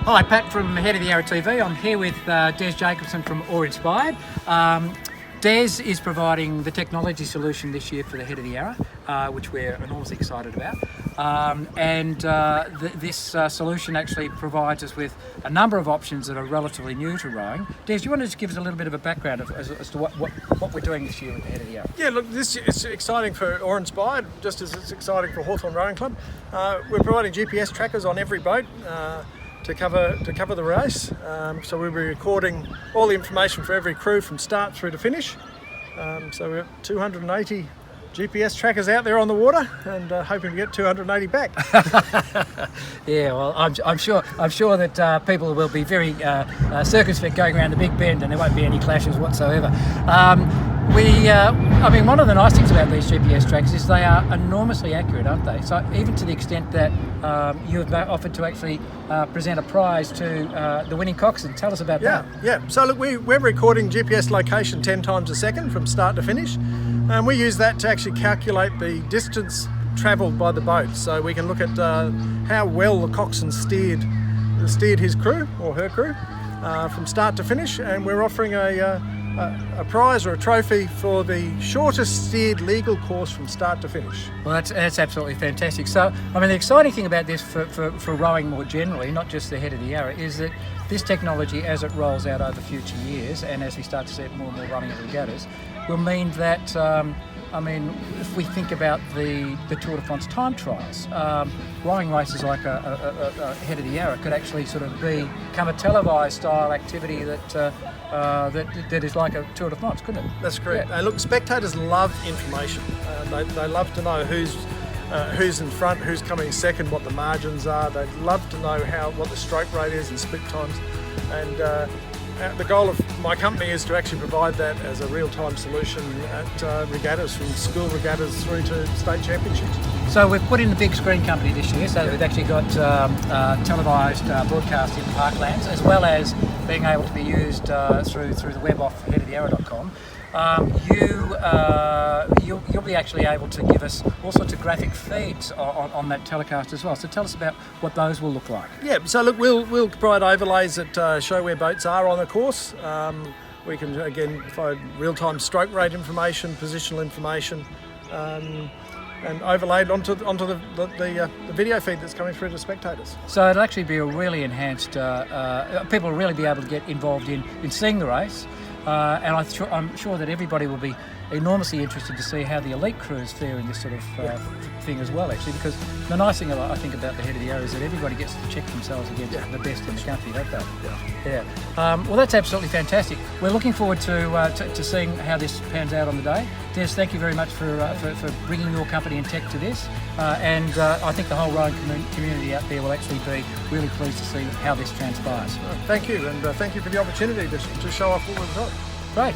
Hi, Pat from Head of the Yarra TV. I'm here with Des Jacobson from Oar Inspired. Des is providing the technology solution this year for the Head of the Yarra, which we're enormously excited about. This solution actually provides us with a number of options that are relatively new to rowing. Des, do you want to just give us a little bit of a background as to what we're doing this year with the Head of the Yarra? Yeah, look, this is exciting for Oar Inspired, just as it's exciting for Hawthorn Rowing Club. We're providing GPS trackers on every boat to cover the race. So we'll be recording all the information for every crew from start through to finish. So we have 280 GPS trackers out there on the water, and hoping to get 280 back. Yeah, well, I'm sure that people will be very circumspect going around the Big Bend, and there won't be any clashes whatsoever. I mean, one of the nice things about these GPS trackers is they are enormously accurate, aren't they? So even to the extent that you have offered to actually present a prize to the winning coxswain. Tell us about that. Yeah. So look, we're recording GPS location 10 times a second from start to finish. And we use that to actually calculate the distance travelled by the boat. So we can look at how well the coxswain steered his crew or her crew from start to finish. And we're offering a prize or a trophy for the shortest steered legal course from start to finish. Well, that's absolutely fantastic. So, I mean, the exciting thing about this for rowing more generally, not just the Head of the Yarra, is that this technology, as it rolls out over future years, and as we start to see it more and more running at regattas, will mean that, if we think about the Tour de France time trials, rowing races like a Head of the Yarra could actually sort of become a televised style activity that is like a Tour de France, couldn't it? That's correct. Yeah. Look, spectators love information. They love to know who's in front, who's coming second, what the margins are. They love to know what the stroke rate is and split times. And the goal of my company is to actually provide that as a real-time solution at regattas, from school regattas through to state championships. So we've put in the big screen company this year, so we've actually got televised broadcast in parklands, as well as being able to be used through the web off headoftheyarra.com. You'll be actually able to give us all sorts of graphic feeds on that telecast as well. So tell us about what those will look like. Yeah, so look, we'll provide overlays that show where boats are on the course. We can again provide real-time stroke rate information, positional information, and overlaid onto the video feed that's coming through to spectators. So it'll actually be a really enhanced. People will really be able to get involved in seeing the race. And I'm sure that everybody will be enormously interested to see how the elite crews fare in this sort of thing as well, actually, because the nice thing I think about the Head of the Yarra is that everybody gets to check themselves against the best in the country, don't they? Yeah. Well, that's absolutely fantastic. We're looking forward to seeing how this pans out on the day. Des, thank you very much for bringing your company and tech to this. And I think the whole rowing community out there will actually be really pleased to see how this transpires. Thank you, and thank you for the opportunity to show off what we've got. Great.